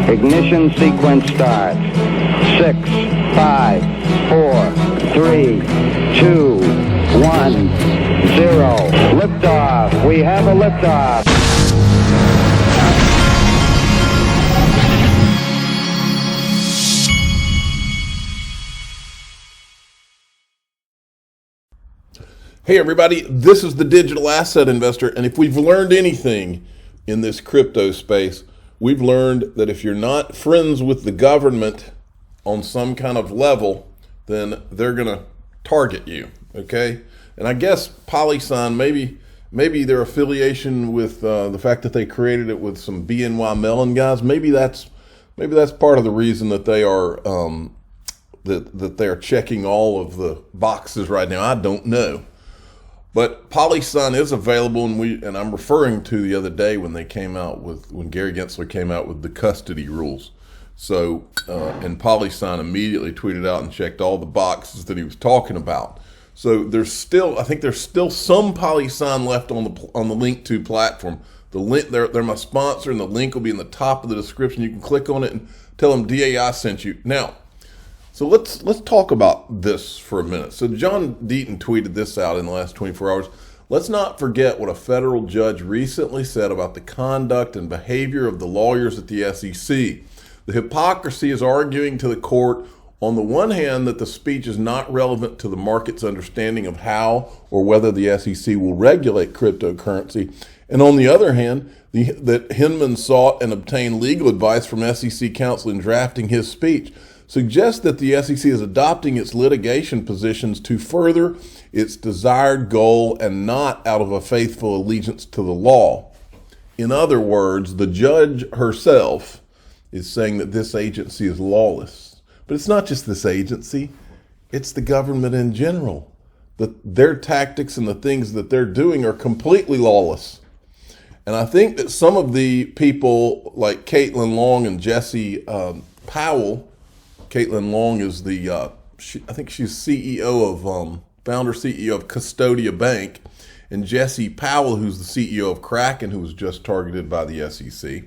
Ignition sequence starts. 6, 5, 4, 3, 2, 1, 0. Liftoff. We have a liftoff. Hey everybody, this is the Digital Asset Investor, and if we've learned anything in this crypto space, we've learned that if you're not friends with the government on some kind of level, then they're gonna target you, okay? And I guess PolySign, maybe their affiliation with the fact that they created it with some BNY Mellon guys, maybe that's part of the reason that they are that they are checking all of the boxes right now. I don't know. But PolySign is available, and I'm referring to the other day when Gary Gensler came out with the custody rules. So, and PolySign immediately tweeted out and checked all the boxes that he was talking about. So I think there's still some PolySign left on the Link2 platform. The link, they're my sponsor, and the link will be in the top of the description. You can click on it and tell them DAI sent you. Now, so let's talk about this for a minute. So John Deaton tweeted this out in the last 24 hours. Let's not forget what a federal judge recently said about the conduct and behavior of the lawyers at the SEC. The hypocrisy is arguing to the court, on the one hand, that the speech is not relevant to the market's understanding of how or whether the SEC will regulate cryptocurrency, and on the other hand, that Hinman sought and obtained legal advice from SEC counsel in drafting his speech, suggests that the SEC is adopting its litigation positions to further its desired goal and not out of a faithful allegiance to the law. In other words, the judge herself is saying that this agency is lawless. But it's not just this agency, it's the government in general. Their tactics and the things that they're doing are completely lawless. And I think that some of the people like Caitlin Long and Jesse Powell. Caitlin Long is I think she's founder CEO of Custodia Bank, and Jesse Powell, who's the CEO of Kraken, who was just targeted by the SEC.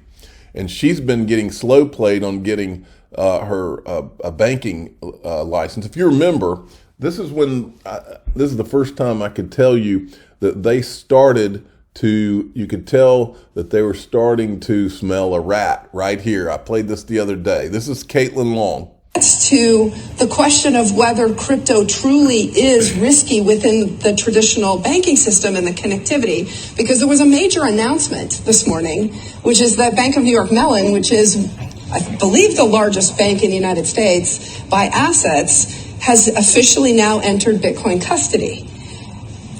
And she's been getting slow played on getting her a banking license. If you remember, this is the first time I could tell you that you could tell that they were starting to smell a rat right here. I played this the other day. This is Caitlin Long. To the question of whether crypto truly is risky within the traditional banking system and the connectivity, because there was a major announcement this morning, which is that Bank of New York Mellon, which is, I believe, the largest bank in the United States by assets, has officially now entered Bitcoin custody.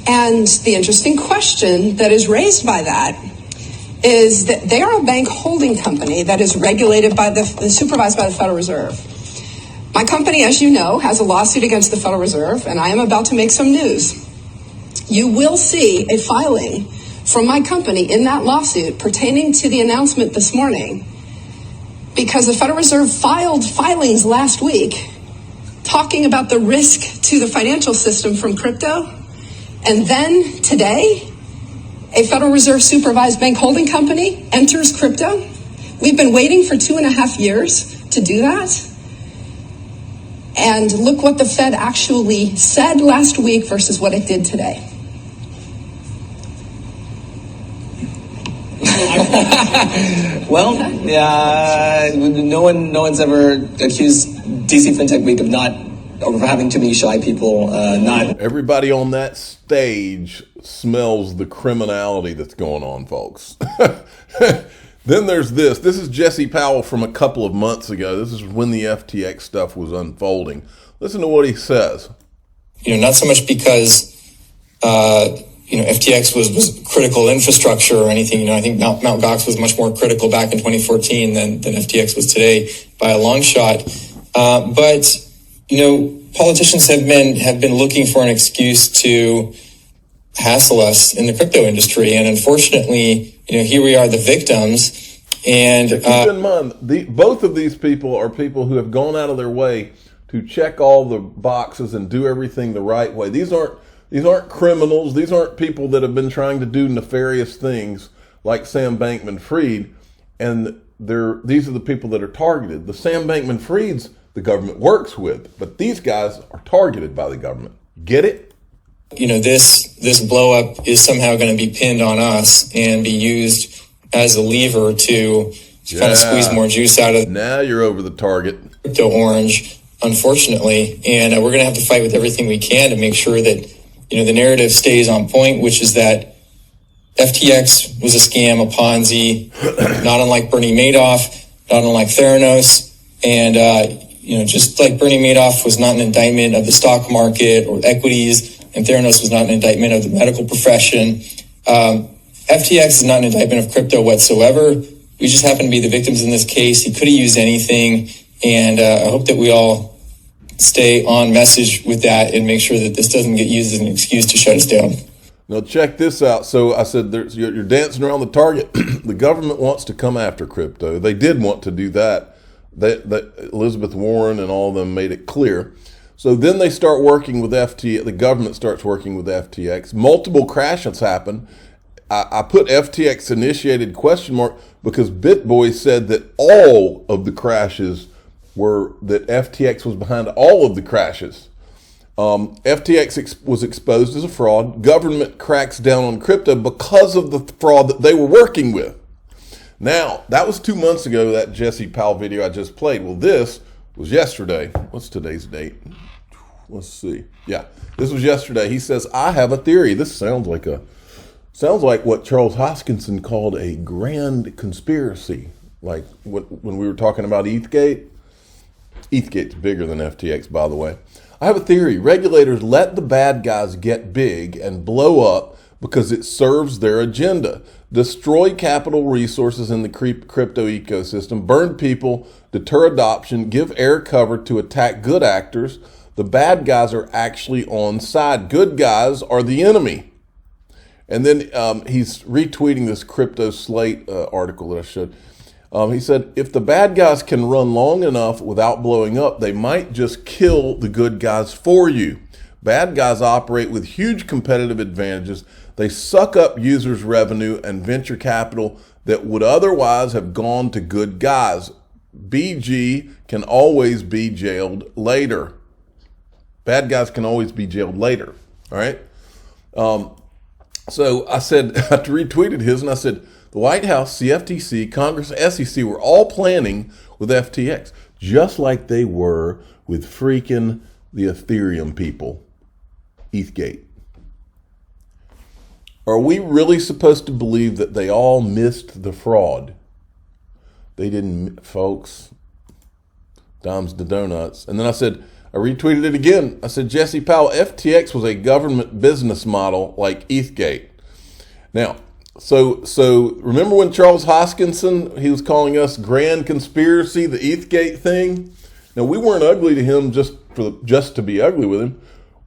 And the interesting question that is raised by that is that they are a bank holding company that is regulated by supervised by the Federal Reserve. My company, as you know, has a lawsuit against the Federal Reserve, and I am about to make some news. You will see a filing from my company in that lawsuit pertaining to the announcement this morning, because the Federal Reserve filed filings last week talking about the risk to the financial system from crypto. And then today, a Federal Reserve supervised bank holding company enters crypto. We've been waiting for 2.5 years to do that. And look what the Fed actually said last week versus what it did today. Well, no one's ever accused DC FinTech Week of having too many shy people. Not everybody on that stage smells the criminality that's going on, folks. Then there's this. This is Jesse Powell from a couple of months ago. This is when the FTX stuff was unfolding. Listen to what he says. Not so much because, FTX was critical infrastructure or anything. I think Mt. Gox was much more critical back in 2014 than FTX was today by a long shot. But politicians have been looking for an excuse to hassle us in the crypto industry. And unfortunately, here we are, the victims. And keep in mind, both of these people are people who have gone out of their way to check all the boxes and do everything the right way. These aren't criminals. These aren't people that have been trying to do nefarious things like Sam Bankman-Fried. And these are the people that are targeted. The Sam Bankman-Frieds the government works with, but these guys are targeted by the government. Get it? You know, this blow up is somehow going to be pinned on us and be used as a lever to kind of squeeze more juice out of. Now you're over the target. Crypto orange, unfortunately, and we're going to have to fight with everything we can to make sure that, you know, the narrative stays on point, which is that FTX was a scam, a Ponzi, not unlike Bernie Madoff, not unlike Theranos, and you know, just like Bernie Madoff was not an indictment of the stock market or equities, and Theranos was not an indictment of the medical profession. FTX is not an indictment of crypto whatsoever. We just happen to be the victims in this case. He could have used anything, and I hope that we all stay on message with that and make sure that this doesn't get used as an excuse to shut us down. Now check this out. So I said you're dancing around the target. The government wants to come after crypto. They did want to do that. That Elizabeth Warren and all of them made it clear. So then they start working with FTX. The government starts working with FTX. Multiple crashes happen. I put FTX initiated ? Because BitBoy said that all of the crashes were that FTX was behind all of the crashes. FTX was exposed as a fraud. Government cracks down on crypto because of the fraud that they were working with. Now, that was 2 months ago, that Jesse Powell video I just played. Well, this was yesterday. What's today's date? Let's see. Yeah, this was yesterday. He says, I have a theory. This sounds like what Charles Hoskinson called a grand conspiracy. Like when we were talking about ETHGATE. ETHGATE's bigger than FTX, by the way. I have a theory. Regulators let the bad guys get big and blow up because it serves their agenda. Destroy capital resources in the crypto ecosystem, burn people, deter adoption, give air cover to attack good actors. The bad guys are actually on side. Good guys are the enemy. And then he's retweeting this Crypto Slate article that I showed. He said, if the bad guys can run long enough without blowing up, they might just kill the good guys for you. Bad guys operate with huge competitive advantages. They suck up users' revenue and venture capital that would otherwise have gone to good guys. BG can always be jailed later. Bad guys can always be jailed later. All right. So I said, I retweeted his and I said, the White House, CFTC, Congress, SEC were all planning with FTX, just like they were with freaking the Ethereum people, ETHGATE. Are we really supposed to believe that they all missed the fraud? They didn't, folks. Dimes to donuts. And then I said, I retweeted it again. I said, Jesse Powell, FTX was a government business model like ETHGATE. Now, so remember when Charles Hoskinson, he was calling us grand conspiracy, the ETHGATE thing? Now, we weren't ugly to him just to be ugly with him.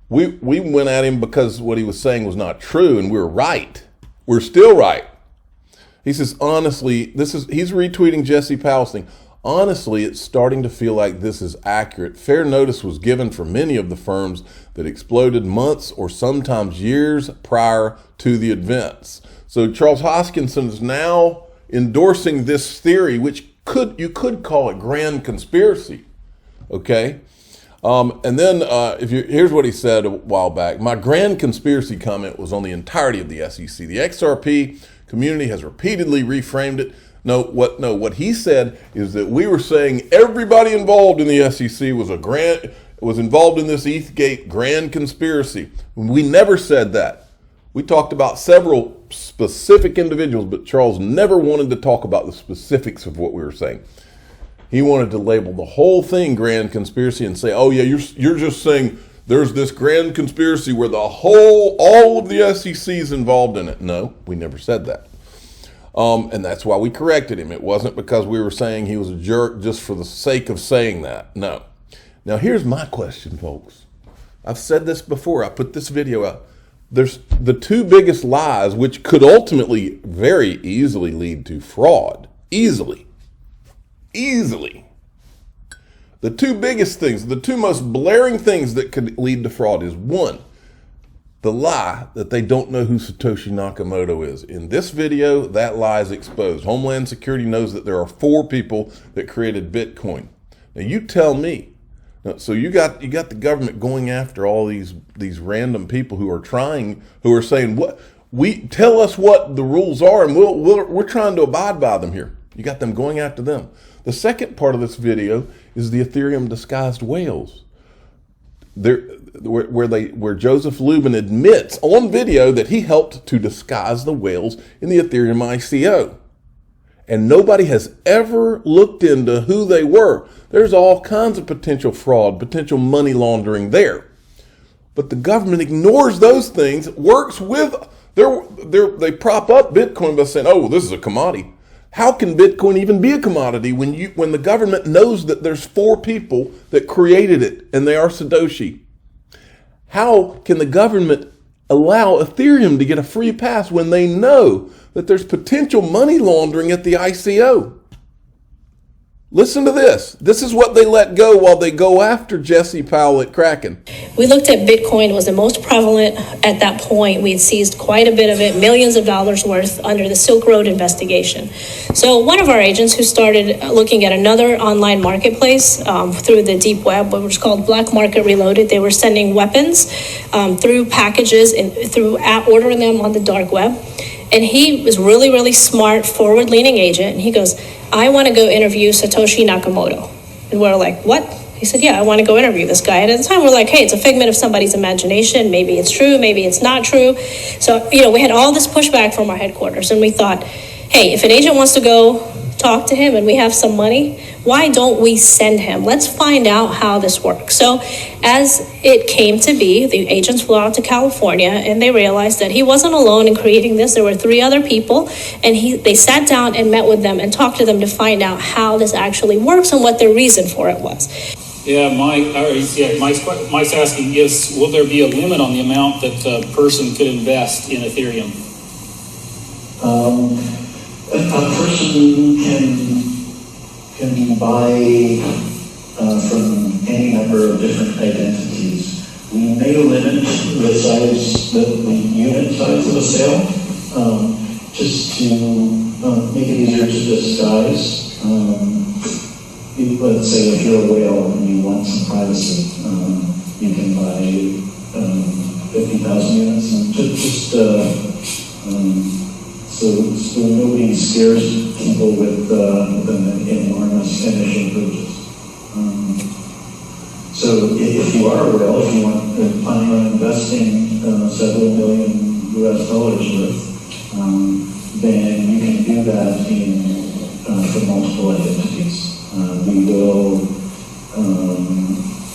We went at him because what he was saying was not true, and we're right. We're still right. He says, honestly, he's retweeting Jesse Powell's thing. Honestly, it's starting to feel like this is accurate. Fair notice was given for many of the firms that exploded months or sometimes years prior to the events. So Charles Hoskinson is now endorsing this theory, which you could call a grand conspiracy. Okay? And then here's what he said a while back. My grand conspiracy comment was on the entirety of the SEC. The XRP community has repeatedly reframed it. What he said is that we were saying everybody involved in the SEC was involved in this ETHGATE grand conspiracy. We never said that. We talked about several specific individuals, but Charles never wanted to talk about the specifics of what we were saying. He wanted to label the whole thing grand conspiracy and say, oh yeah, you're just saying there's this grand conspiracy where all of the SEC is involved in it. No, we never said that. And that's why we corrected him. It wasn't because we were saying he was a jerk just for the sake of saying that. No. Now here's my question, folks. I've said this before. I put this video out. There's the two biggest lies, which could ultimately very easily lead to fraud. Easily. The two biggest things, the two most blaring things that could lead to fraud is one, the lie that they don't know who Satoshi Nakamoto is. In this video, that lie is exposed. Homeland Security knows that there are 4 people that created Bitcoin. Now you tell me. Now, so you got the government going after all these random people who are saying, what tell us what the rules are, and we're trying to abide by them here. You got them going after them. The second part of this video is the Ethereum disguised whales. Where Joseph Lubin admits on video that he helped to disguise the whales in the Ethereum ICO. And nobody has ever looked into who they were. There's all kinds of potential fraud, potential money laundering there. But the government ignores those things, works with, they prop up Bitcoin by saying, oh, this is a commodity. How can Bitcoin even be a commodity when the government knows that there's 4 people that created it and they are Satoshi? How can the government allow Ethereum to get a free pass when they know that there's potential money laundering at the ICO? Listen to this. This is what they let go while they go after Jesse Powell at Kraken. We looked at Bitcoin was the most prevalent at that point. We had seized quite a bit of it, millions of dollars worth under the Silk Road investigation. So one of our agents who started looking at another online marketplace through the deep web, what was called Black Market Reloaded, they were sending weapons through packages and ordering them on the dark web. And he was really, really smart, forward-leaning agent. And he goes, I want to go interview Satoshi Nakamoto. And we're like, what? He said, yeah, I want to go interview this guy. And at the time, we're like, hey, it's a figment of somebody's imagination. Maybe it's true, maybe it's not true. So, we had all this pushback from our headquarters. And we thought, hey, if an agent wants to go talk to him and we have some money, why don't we send him? Let's find out how this works. So as it came to be, the agents flew out to California and they realized that he wasn't alone in creating this. There were 3 other people, and they sat down and met with them and talked to them to find out how this actually works and what their reason for it was. Yeah, Mike's asking is, will there be a limit on the amount that a person could invest in Ethereum? A person can buy from any number of different identities. We may limit the size, the unit size of a sale, just to make it easier to disguise. Let's say if you're a whale and you want some privacy, you can buy 50,000 units and so nobody scares people with an enormous initial purchase. So if you are a whale, if you want planning on investing several million US dollars worth, then you can do that for multiple identities. We will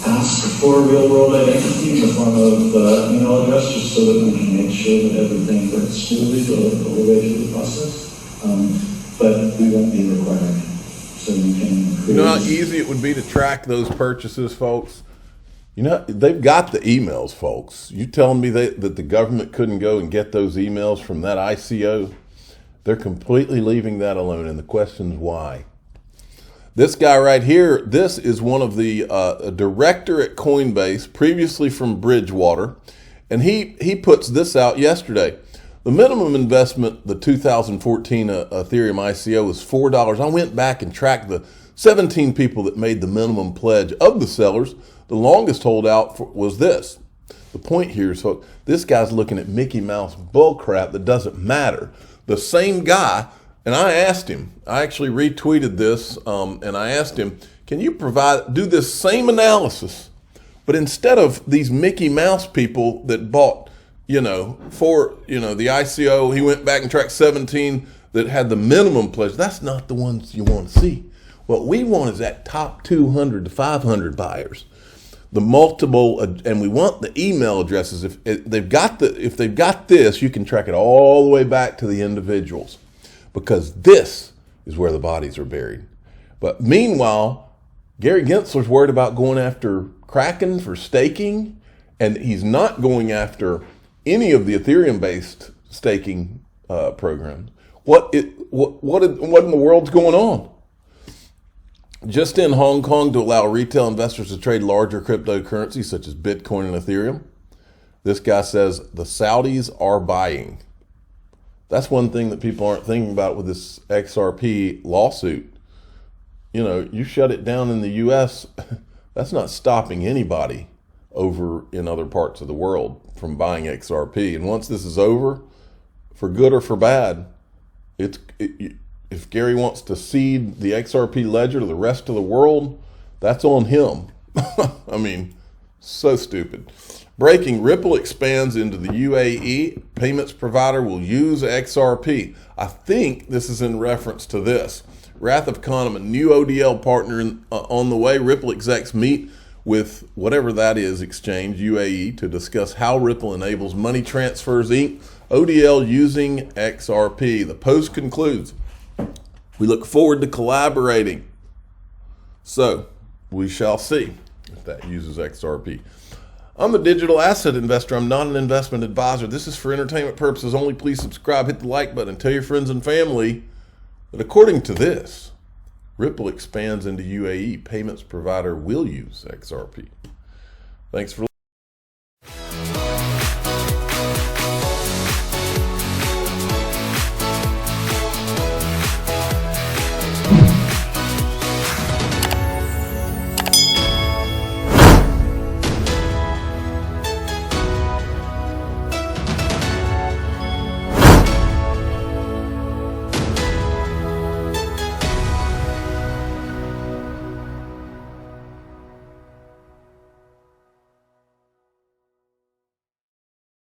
ask for real-world identity in the form of email address, just so that we can make sure that everything works smoothly the whole way through the process. But we won't be required. So you can. You know how easy it would be to track those purchases, folks? They've got the emails, folks. You telling me that the government couldn't go and get those emails from that ICO? They're completely leaving that alone, and the question is why. This guy right here, this is one of the a director at Coinbase, previously from Bridgewater, and he puts this out yesterday. The minimum investment, the 2014 Ethereum ICO, was $4. I went back and tracked the 17 people that made the minimum pledge of the sellers. The longest holdout was this. The point here is, so this guy's looking at Mickey Mouse bullcrap that doesn't matter. The same guy. And I asked him, I actually retweeted this, and I asked him, can you do this same analysis, but instead of these Mickey Mouse people that bought, the ICO, he went back and tracked 17 that had the minimum pledge. That's not the ones you want to see. What we want is that top 200 to 500 buyers, the multiple, and we want the email addresses. If they've got this, you can track it all the way back to the individuals. Because this is where the bodies are buried. But meanwhile, Gary Gensler's worried about going after Kraken for staking, and he's not going after any of the Ethereum-based staking programs. What in the world's going on? Just in Hong Kong, to allow retail investors to trade larger cryptocurrencies such as Bitcoin and Ethereum, This guy says the Saudis are buying. That's one thing that people aren't thinking about with this XRP lawsuit. You know, you shut it down in the U.S., that's not stopping anybody over in other parts of the world from buying XRP. And once this is over, for good or for bad, if Gary wants to cede the XRP ledger to the rest of the world, that's on him. I mean, so stupid. Breaking, Ripple expands into the UAE. Payments provider will use XRP. I think this is in reference to this. Wrath of Khan, a new ODL partner on the way. Ripple execs meet with whatever that is exchange, UAE, to discuss how Ripple enables money transfers, Inc. ODL using XRP. The post concludes, we look forward to collaborating. So we shall see if that uses XRP. I'm a digital asset investor. I'm not an investment advisor. This is for entertainment purposes only. Please subscribe, hit the like button, and tell your friends and family that according to this, Ripple expands into UAE. Payments provider will use XRP. Thanks for